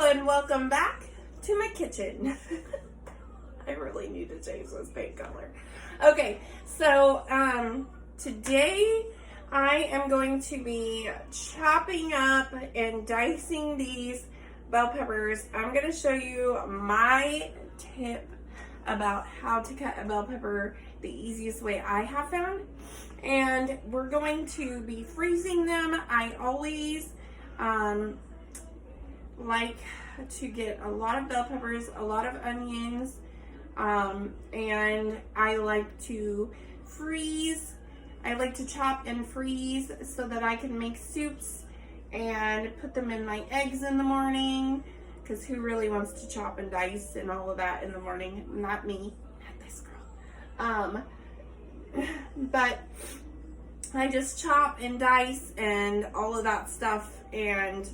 and welcome back to my kitchen. I really need to change this paint color. Okay, so today I am going to be chopping up and dicing these bell peppers. I'm going to show you my tip about how to cut a bell pepper the easiest way I have found. And we're going to be freezing them. I always like to get a lot of bell peppers, a lot of onions, and I like to freeze. I like to chop and freeze so that I can make soups and put them in my eggs in the morning, because who really wants to chop and dice and all of that in the morning? Not me, not this girl. But I just chop and dice and all of that stuff, and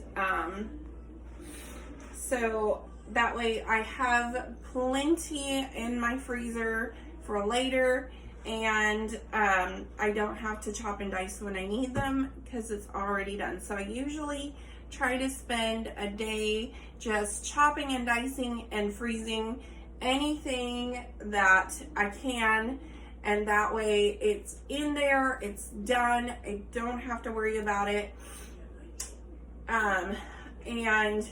so that way I have plenty in my freezer for later, and I don't have to chop and dice when I need them because it's already done. So I usually try to spend a day just chopping and dicing and freezing anything that I can, and that way it's in there, it's done, I don't have to worry about it, and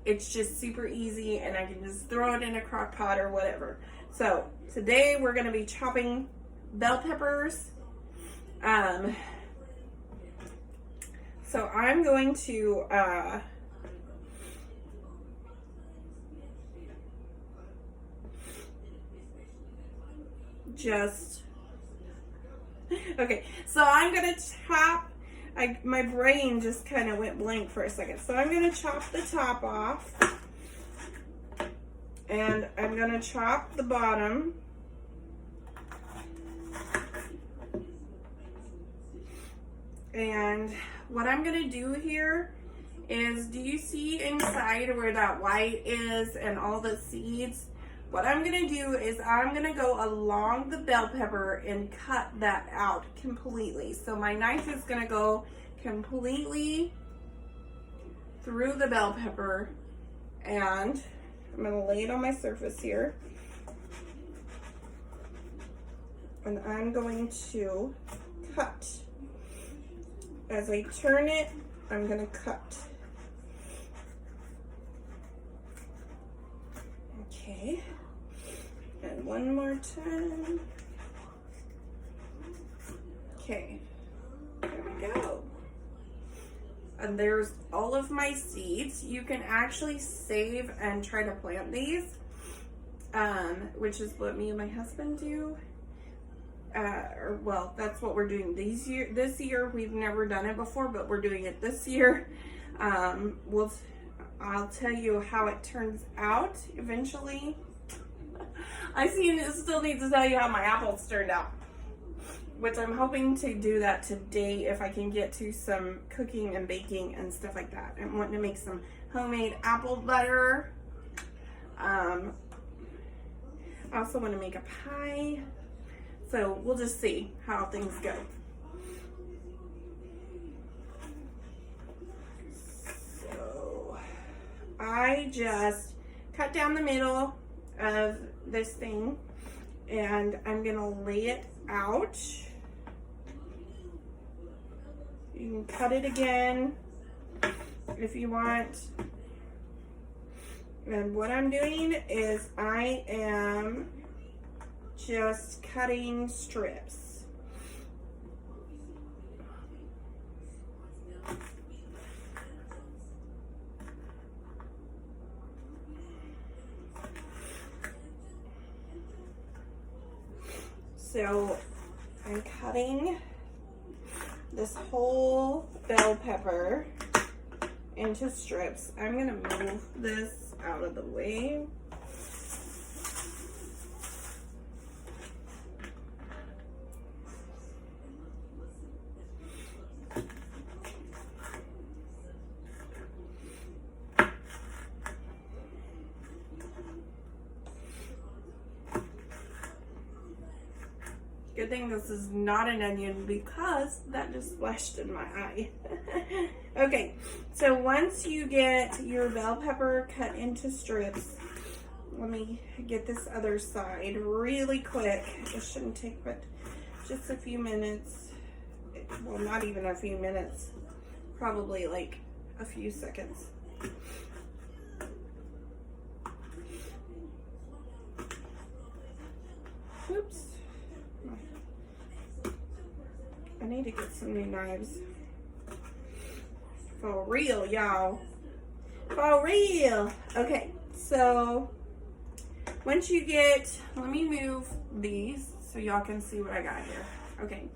it's just super easy, and I can just throw it in a crock pot or whatever. So today we're going to be chopping bell peppers. So I'm going to okay, so I'm going to chop. My brain just kind of went blank for a second. So I'm going to chop the top off, and I'm going to chop the bottom. And what I'm going to do here is, do you see inside where that white is and all the seeds? What I'm going to do is I'm going to go along the bell pepper and cut that out completely. So my knife is going to go completely through the bell pepper, and I'm going to lay it on my surface here. And I'm going to cut. As I turn it, I'm going to cut. Okay. And one more time. Okay, there we go. And there's all of my seeds. You can actually save and try to plant these, which is what me and my husband do. Well, that's what we're doing this year. We've never done it before, but we're doing it this year. I'll tell you how it turns out eventually. I still need to tell you how my apples turned out, which I'm hoping to do that today if I can get to some cooking and baking and stuff like that. I'm wanting to make some homemade apple butter. I also want to make a pie. So we'll just see how things go. So I just cut down the middle of this thing, and I'm gonna lay it out. You can cut it again if you want. And what I'm doing is I am just cutting strips. So I'm cutting this whole bell pepper into strips. I'm gonna move this out of the way. Good good thing this is not an onion because that just splashed in my eye. Okay, so once you get your bell pepper cut into strips, let me get this other side really quick. It shouldn't take but just a few minutes. Well, not even a few minutes, probably like a few seconds. Oops. I need to get some new knives. For real, y'all. For real. Okay, so once you get, let me move these so y'all can see what I got here. Okay.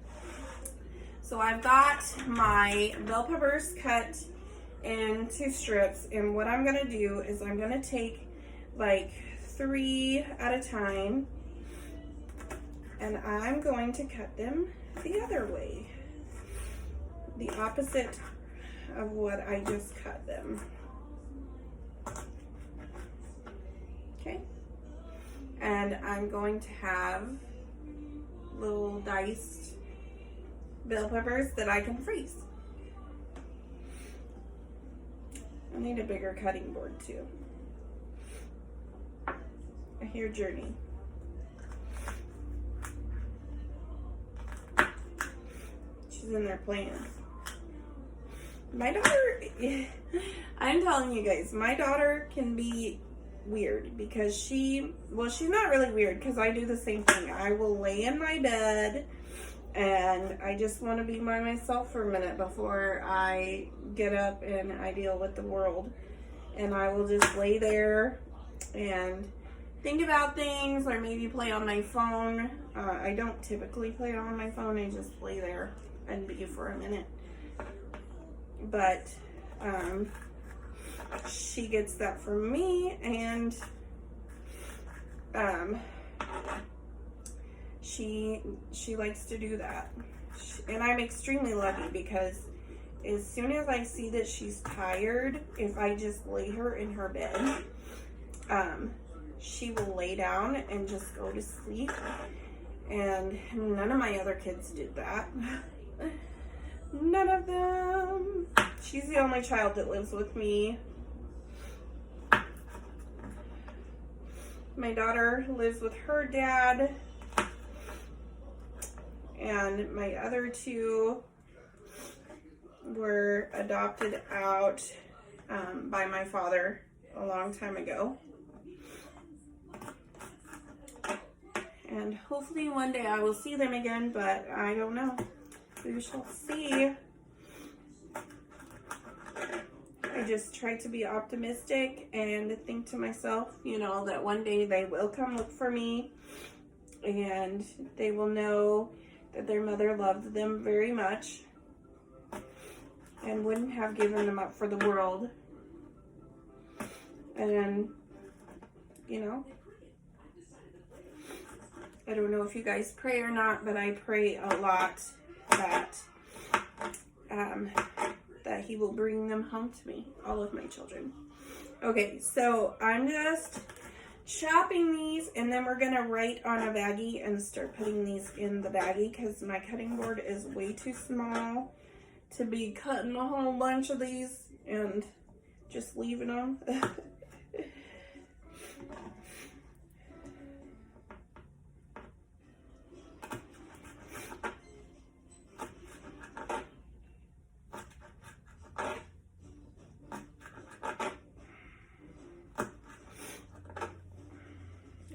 So I've got my bell peppers cut into strips, and what I'm gonna do is I'm gonna take like 3 at a time, and I'm going to cut them the other way, the opposite of what I just cut them. Okay, and I'm going to have little diced bell peppers that I can freeze. I need a bigger cutting board too. I hear Journey. She's in there playing. My daughter, I'm telling you guys, my daughter can be weird because she's not really weird because I do the same thing. I will lay in my bed and I just want to be by myself for a minute before I get up and I deal with the world. And I will just lay there and think about things or maybe play on my phone. I don't typically play on my phone. I just lay there and be for a minute. But she gets that from me, and she likes to do that. And I'm extremely lucky because as soon as I see that she's tired, if I just lay her in her bed, she will lay down and just go to sleep. And none of my other kids did that. None of them. She's the only child that lives with me. My daughter lives with her dad. And my other 2 were adopted out by my father a long time ago. And hopefully one day I will see them again, but I don't know. We shall see. I just try to be optimistic and think to myself, you know, that one day they will come look for me and they will know that their mother loved them very much and wouldn't have given them up for the world. And, you know, I don't know if you guys pray or not, but I pray a lot that that he will bring them home to me, all of my children. Okay, so I'm just chopping these, and then we're gonna write on a baggie and start putting these in the baggie because my cutting board is way too small to be cutting a whole bunch of these and just leaving them.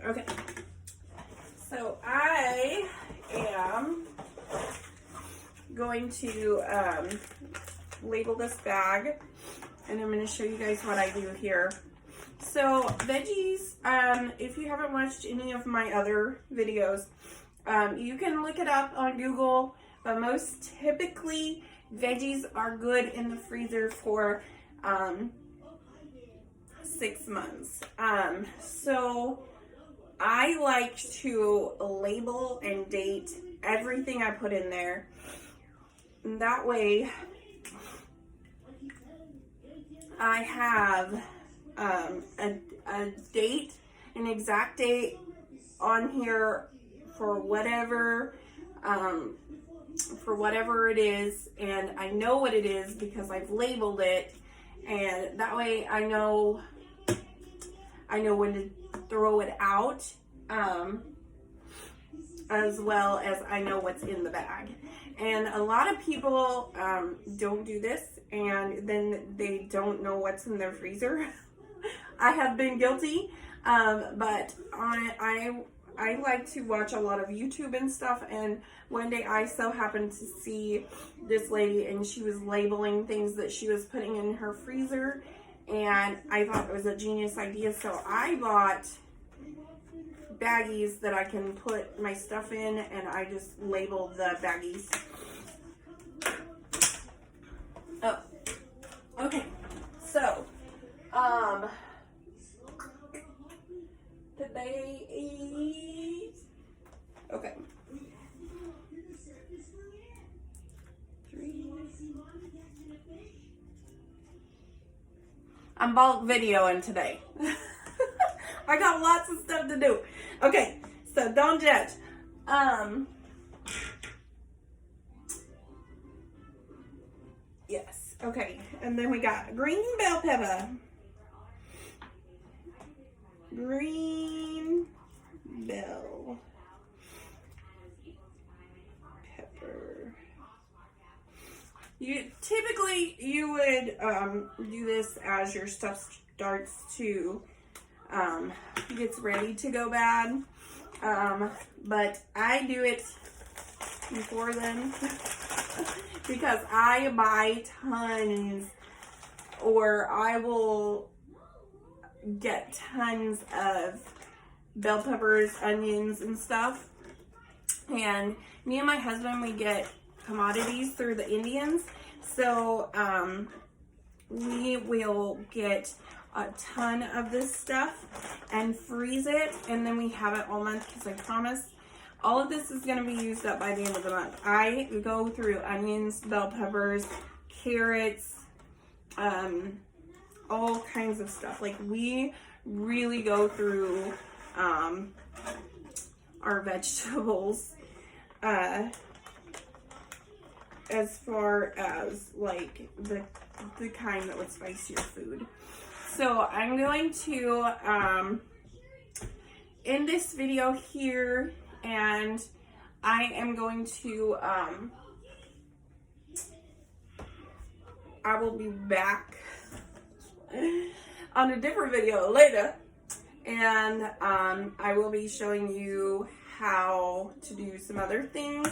Okay, so I am going to label this bag, and I'm going to show you guys what I do here. So veggies, if you haven't watched any of my other videos, you can look it up on Google, but most typically veggies are good in the freezer for 6 months. So I like to label and date everything I put in there. And that way I have a date, an exact date on here for whatever for whatever it is, and I know what it is because I've labeled it, and that way I know when to throw it out, as well as I know what's in the bag. And a lot of people don't do this, and then they don't know what's in their freezer. I have been guilty, but I like to watch a lot of YouTube and stuff, and one day I so happened to see this lady, and she was labeling things that she was putting in her freezer, and I thought it was a genius idea, so I bought baggies that I can put my stuff in, and I just label the baggies. Oh, okay, so, did they eat? Okay. 3. I'm bulk videoing today. I got lots of stuff to do. Okay, so don't judge. Yes, okay. And then we got green bell pepper. Green bell pepper. Typically you would do this as your stuff starts to gets ready to go bad, but I do it before then because I buy tons, or I will get tons of bell peppers, onions, and stuff. And me and my husband, we get commodities through the Indians, so we will get a ton of this stuff and freeze it, and then we have it all month, because I promise all of this is going to be used up by the end of the month. I go through onions, bell peppers, carrots, all kinds of stuff. Like, we really go through our vegetables as far as like the kind that would spice your food. So I'm going to end this video here, and I am going to I will be back on a different video later, and I will be showing you how to do some other things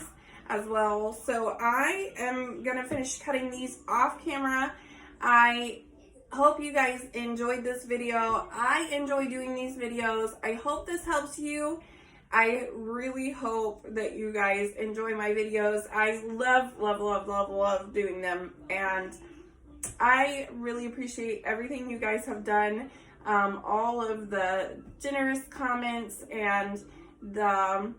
as well. So I am gonna finish cutting these off camera. I hope you guys enjoyed this video. I enjoy doing these videos. I hope this helps you. I really hope that you guys enjoy my videos. I love doing them, and I really appreciate everything you guys have done. All of the generous comments and the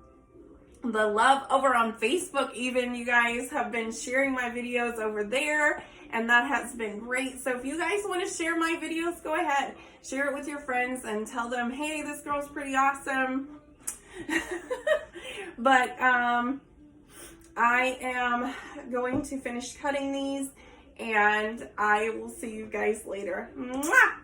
love over on Facebook. Even you guys have been sharing my videos over there, and that has been great. So if you guys want to share my videos, go ahead, share it with your friends and tell them, hey, this girl's pretty awesome. But I am going to finish cutting these, and I will see you guys later. Mwah!